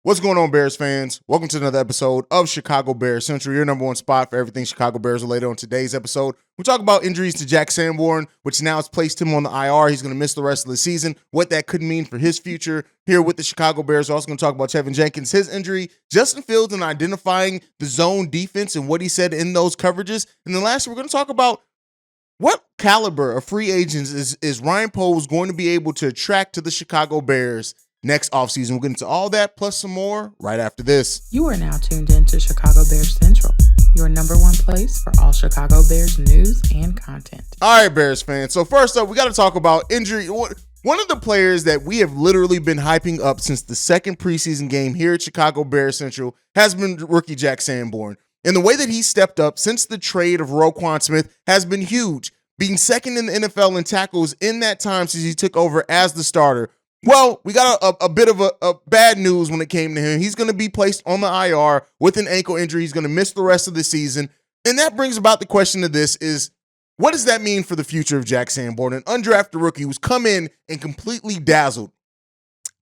What's going on, Bears fans? Welcome to another episode of Chicago Bears Central, your number one spot for everything Chicago Bears related. On today's episode, we talk about injuries to Jack Sanborn, which now has placed him on the IR. He's going to miss the rest of the season, what that could mean for his future here with the Chicago Bears. We're also going to talk about Teven Jenkins, his injury, Justin Fields, and identifying the zone defense and what he said in those coverages. And then lastly, we're going to talk about what caliber of free agents is Ryan Poles going to be able to attract to the Chicago Bears next offseason. We'll get into all that plus some more right after this. You are now tuned in to Chicago Bears Central, your number one place for all Chicago Bears news and content. All right, Bears fans. So first up, we got to talk about injury. One of the players that we have literally been hyping up since the second preseason game here at Chicago Bears Central has been rookie Jack Sanborn. And the way that he stepped up since the trade of Roquan Smith has been huge, being second in the NFL in tackles in that time since he took over as the starter. Well, we got a bit of a bad news when it came to him. He's going to be placed on the IR with an ankle injury. He's going to miss the rest of the season. And that brings about the question of this is, what does that mean for the future of Jack Sanborn, an undrafted rookie who's come in and completely dazzled?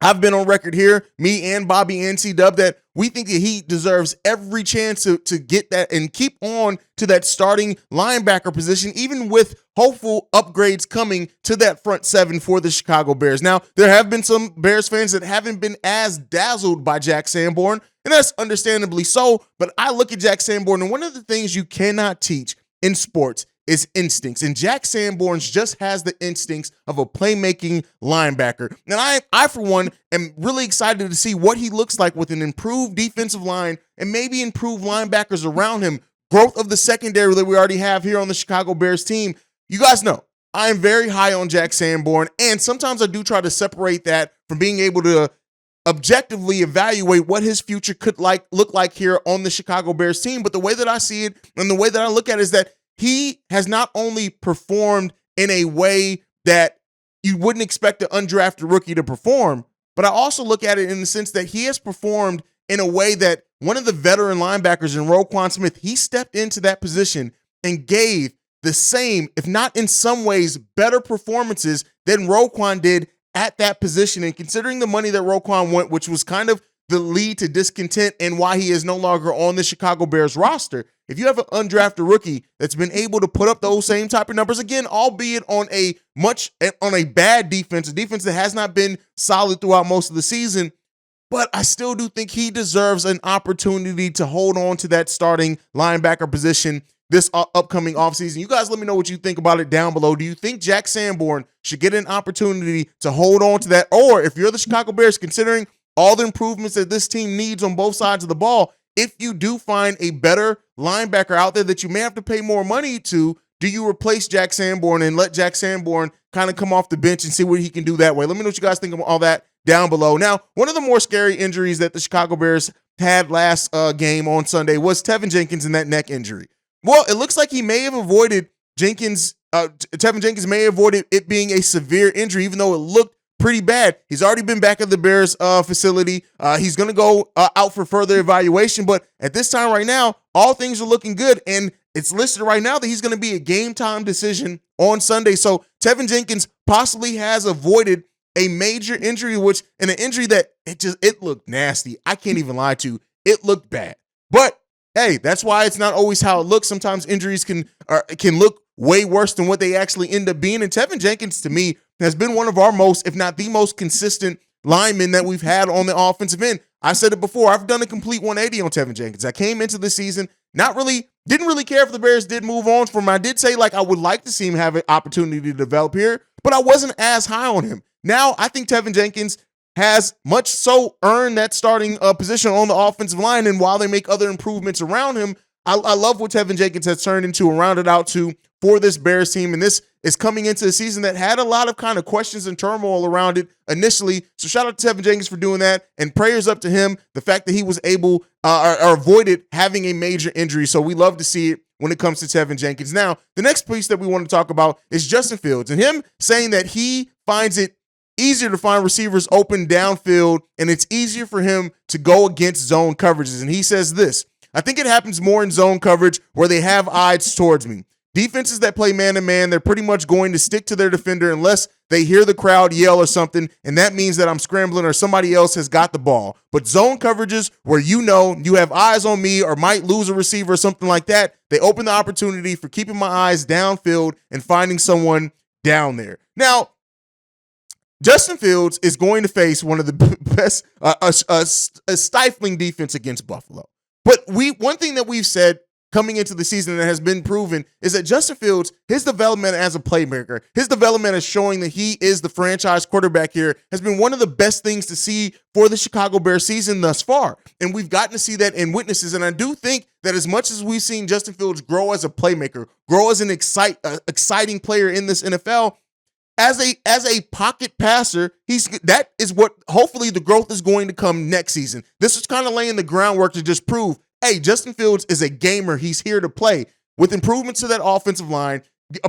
I've been on record here, me and Bobby NC-Dub, that we think that he deserves every chance to get that and keep on to that starting linebacker position, even with hopeful upgrades coming to that front seven for the Chicago Bears. Now, there have been some Bears fans that haven't been as dazzled by Jack Sanborn, and that's understandably so, but I look at Jack Sanborn, and one of the things you cannot teach in sports is instincts. And Jack Sanborn just has the instincts of a playmaking linebacker. And I, for one, am really excited to see what he looks like with an improved defensive line and maybe improved linebackers around him. Growth of the secondary that we already have here on the Chicago Bears team. You guys know I am very high on Jack Sanborn, and sometimes I do try to separate that from being able to objectively evaluate what his future could look like here on the Chicago Bears team. But the way that I see it and the way that I look at it is that he has not only performed in a way that you wouldn't expect an undrafted rookie to perform, but I also look at it in the sense that he has performed in a way that one of the veteran linebackers in Roquan Smith, he stepped into that position and gave the same, if not in some ways, better performances than Roquan did at that position. And considering the money that Roquan went, which was kind of the lead to discontent and why he is no longer on the Chicago Bears roster, if you have an undrafted rookie that's been able to put up those same type of numbers, again, albeit on a bad defense, a defense that has not been solid throughout most of the season, but I still do think he deserves an opportunity to hold on to that starting linebacker position this upcoming offseason. You guys let me know what you think about it down below. Do you think Jack Sanborn should get an opportunity to hold on to that? Or if you're the Chicago Bears, considering all the improvements that this team needs on both sides of the ball, if you do find a better linebacker out there that you may have to pay more money to, do you replace Jack Sanborn and let Jack Sanborn kind of come off the bench and see what he can do that way? Let me know what you guys think of all that down below. Now, one of the more scary injuries that the Chicago Bears had last game on Sunday was Teven Jenkins and that neck injury. Well, it looks like he may have avoided Teven Jenkins may have avoided it being a severe injury, even though it looked pretty bad. He's already been back at the Bears facility. He's going to go out for further evaluation. But at this time right now, all things are looking good. And it's listed right now that he's going to be a game time decision on Sunday. So Teven Jenkins possibly has avoided a major injury, an injury that it looked nasty. I can't even lie to you. It looked bad. But hey, that's why it's not always how it looks. Sometimes injuries can look way worse than what they actually end up being. And Teven Jenkins, to me, has been one of our most, if not the most consistent linemen that we've had on the offensive end. I said it before, I've done a complete 180 on Teven Jenkins. I came into the season, didn't really care if the Bears did move on from him. I did say, I would like to see him have an opportunity to develop here, but I wasn't as high on him. Now, I think Teven Jenkins has much so earned that starting position on the offensive line, and while they make other improvements around him, I love what Teven Jenkins has turned into and rounded out to for this Bears team. And this is coming into a season that had a lot of kind of questions and turmoil around it initially. So shout out to Teven Jenkins for doing that, and prayers up to him, the fact that he was able or avoided having a major injury. So we love to see it when it comes to Teven Jenkins. Now, the next piece that we want to talk about is Justin Fields and him saying that he finds it easier to find receivers open downfield, and it's easier for him to go against zone coverages. And he says this: I think it happens more in zone coverage where they have eyes towards me. Defenses that play man-to-man, they're pretty much going to stick to their defender unless they hear the crowd yell or something, and that means that I'm scrambling or somebody else has got the ball. But zone coverages where you have eyes on me or might lose a receiver or something like that, they open the opportunity for keeping my eyes downfield and finding someone down there. Now, Justin Fields is going to face one of the best, a stifling defense against Buffalo. But one thing that we've said coming into the season that has been proven is that Justin Fields, his development as a playmaker, his development as showing that he is the franchise quarterback here has been one of the best things to see for the Chicago Bears season thus far. And we've gotten to see that in witnesses. And I do think that as much as we've seen Justin Fields grow as a playmaker, grow as an exciting player in this NFL, as a pocket passer, that is what hopefully the growth is going to come next season. This is kind of laying the groundwork to just prove, hey, Justin Fields is a gamer. He's here to play. With improvements to that offensive line,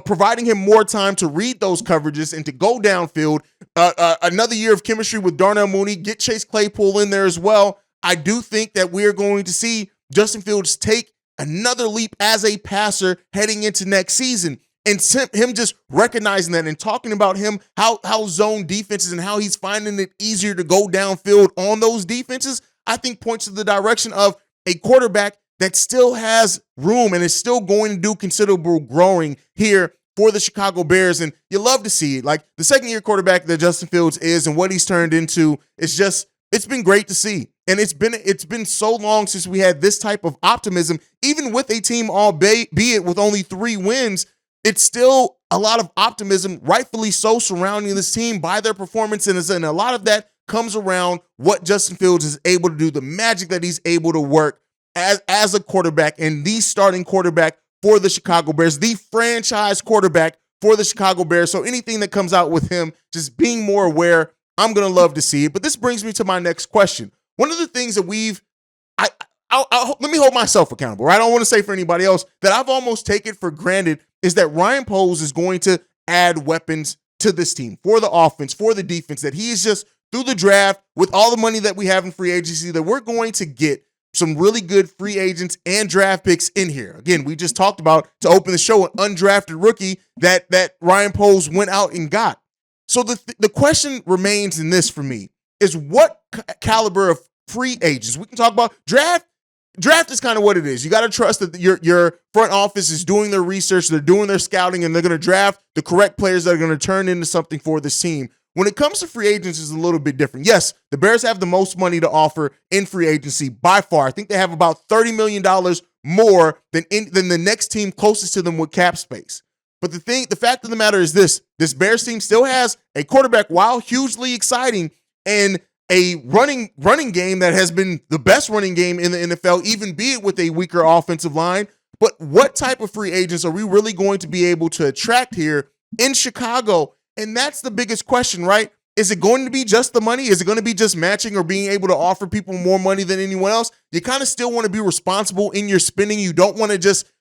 providing him more time to read those coverages and to go downfield, another year of chemistry with Darnell Mooney, get Chase Claypool in there as well. I do think that we're going to see Justin Fields take another leap as a passer heading into next season. And him just recognizing that and talking about him, how zone defenses and how he's finding it easier to go downfield on those defenses, I think points to the direction of a quarterback that still has room and is still going to do considerable growing here for the Chicago Bears. And you love to see it. Like the second-year quarterback that Justin Fields is and what he's turned into, it's been great to see. And it's been so long since we had this type of optimism, even with a team albeit with only 3 wins. It's still a lot of optimism, rightfully so, surrounding this team by their performance. And a lot of that comes around what Justin Fields is able to do, the magic that he's able to work as a quarterback and the starting quarterback for the Chicago Bears, the franchise quarterback for the Chicago Bears. So anything that comes out with him, just being more aware, I'm going to love to see it. But this brings me to my next question. One of the things that let me hold myself accountable, right? I don't want to say for anybody else that I've almost taken for granted is that Ryan Poles is going to add weapons to this team for the offense, for the defense, that he is just through the draft with all the money that we have in free agency, that we're going to get some really good free agents and draft picks in here. Again, we just talked about, to open the show, an undrafted rookie that Ryan Poles went out and got. So the question remains in this for me is what caliber of free agents? We can talk about draft. Draft is kind of what it is. You got to trust that your front office is doing their research, they're doing their scouting, and they're going to draft the correct players that are going to turn into something for this team. When it comes to free agents, it's a little bit different. Yes, the Bears have the most money to offer in free agency by far. I think they have about $30 million more than the next team closest to them with cap space. But the fact of the matter is this Bears team still has a quarterback, while hugely exciting, and a running game that has been the best running game in the NFL, even be it with a weaker offensive line. But what type of free agents are we really going to be able to attract here in Chicago? And that's the biggest question, right? Is it going to be just the money? Is it going to be just matching or being able to offer people more money than anyone else? You kind of still want to be responsible in your spending. You don't want to just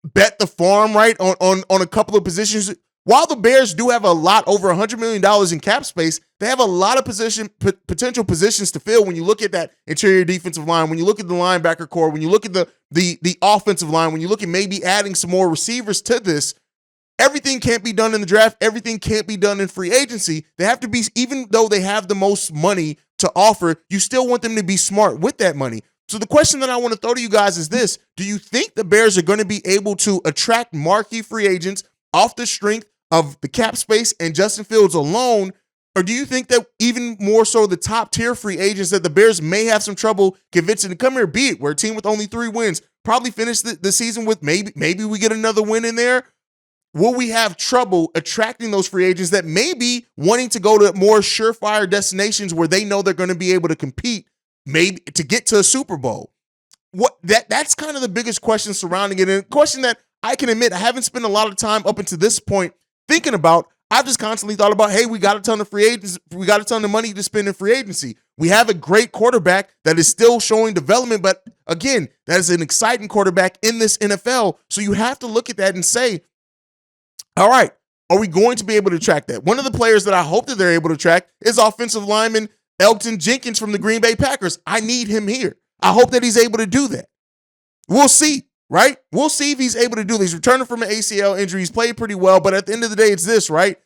bet the farm, right, on a couple of positions. While the Bears do have a lot, over $100 million in cap space, they have a lot of potential positions to fill when you look at that interior defensive line, when you look at the linebacker core, when you look at the offensive line, when you look at maybe adding some more receivers to this. Everything can't be done in the draft. Everything can't be done in free agency. They have to be, even though they have the most money to offer, you still want them to be smart with that money. So the question that I want to throw to you guys is this. Do you think the Bears are going to be able to attract marquee free agents off the strength of the cap space and Justin Fields alone? Or do you think that even more so the top tier free agents that the Bears may have some trouble convincing to come here, be it we're a team with only 3 wins, probably finish the season with maybe we get another win in there? Will we have trouble attracting those free agents that may be wanting to go to more surefire destinations where they know they're going to be able to compete, maybe to get to a Super Bowl? That's kind of the biggest question surrounding it, and a question that I can admit I haven't spent a lot of time up until this point thinking about. I've just constantly thought about, hey, we got a ton of free agents. We got a ton of money to spend in free agency. We have a great quarterback that is still showing development, but again, that is an exciting quarterback in this NFL. So you have to look at that and say, all right, are we going to be able to track that? One of the players that I hope that they're able to track is offensive lineman Elgton Jenkins from the Green Bay Packers. I need him here. I hope that he's able to do that. We'll see. right? We'll see if he's able to do this. He's returning from an ACL injury. He's played pretty well, but at the end of the day, it's this, right?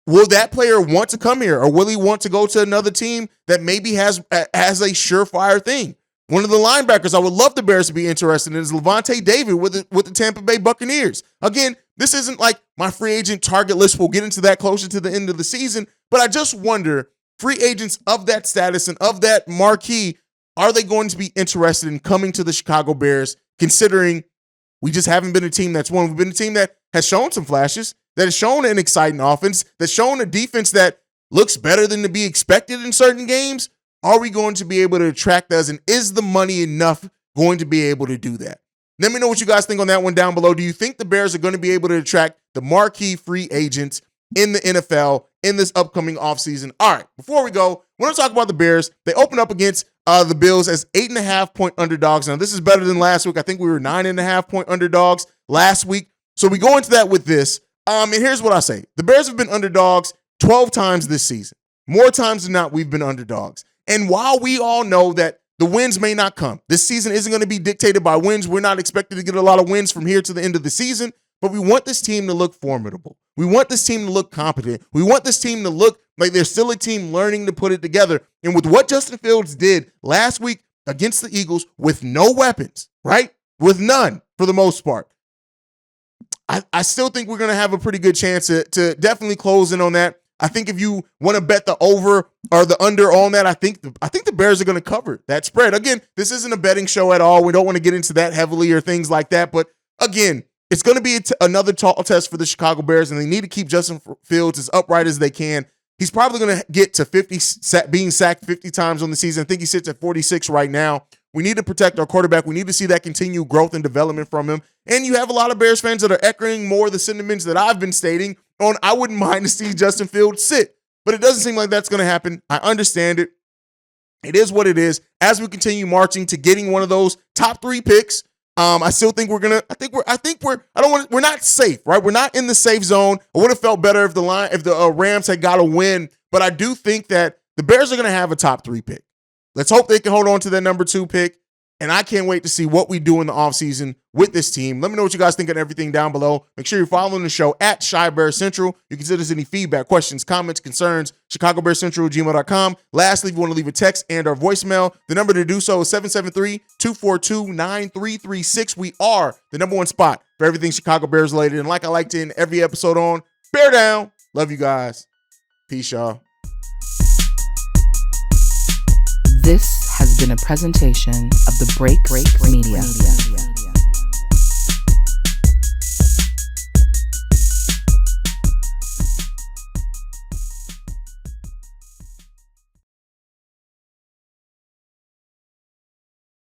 Will that player want to come here, or will he want to go to another team that maybe has a surefire thing? One of the linebackers I would love the Bears to be interested in is Levante David with the Tampa Bay Buccaneers. Again, this isn't like my free agent target list. We'll get into that closer to the end of the season, but I just wonder, free agents of that status and of that marquee, are they going to be interested in coming to the Chicago Bears, considering we just haven't been a team that's won? We've been a team that has shown some flashes, that has shown an exciting offense, that's shown a defense that looks better than to be expected in certain games. Are we going to be able to attract us, and is the money enough going to be able to do that? Let me know what you guys think on that one down below. Do you think the Bears are going to be able to attract the marquee free agents in the NFL in this upcoming offseason? All right, before we go, I want to talk about the Bears. They open up against the Bills as 8.5-point underdogs. Now, this is better than last week. I think we were 9.5-point underdogs last week. So we go into that with this. And here's what I say. The Bears have been underdogs 12 times this season. More times than not, we've been underdogs. And while we all know that the wins may not come, this season isn't going to be dictated by wins. We're not expected to get a lot of wins from here to the end of the season, but we want this team to look formidable. We want this team to look competent. We want this team to look like they're still a team learning to put it together. And with what Justin Fields did last week against the Eagles with no weapons, right? With none for the most part, I still think we're going to have a pretty good chance to definitely close in on that. I think if you want to bet the over or the under on that, I think the Bears are going to cover that spread. Again, this isn't a betting show at all. We don't want to get into that heavily or things like that. But again, it's going to be another tall test for the Chicago Bears, and they need to keep Justin Fields as upright as they can. He's probably going to get to 50, being sacked 50 times on the season. I think he sits at 46 right now. We need to protect our quarterback. We need to see that continued growth and development from him. And you have a lot of Bears fans that are echoing more of the sentiments that I've been stating on, I wouldn't mind to see Justin Fields sit. But it doesn't seem like that's going to happen. I understand it. It is what it is. As we continue marching to getting one of those top 3 picks, I still think we're not safe, right? We're not in the safe zone. I would have felt better if the Rams had got a win, but I do think that the Bears are going to have a top 3 pick. Let's hope they can hold on to their number 2 pick. And I can't wait to see what we do in the offseason with this team. Let me know what you guys think of everything down below. Make sure you're following the show at Shy Bear Central. You can send us any feedback, questions, comments, concerns, ChicagoBearCentral@gmail.com. Lastly, if you want to leave a text and our voicemail, the number to do so is 773-242-9336. We are the number 1 spot for everything Chicago Bears related. And like I like to end every episode on, bear down. Love you guys. Peace, y'all. This has been a presentation of the Break Media.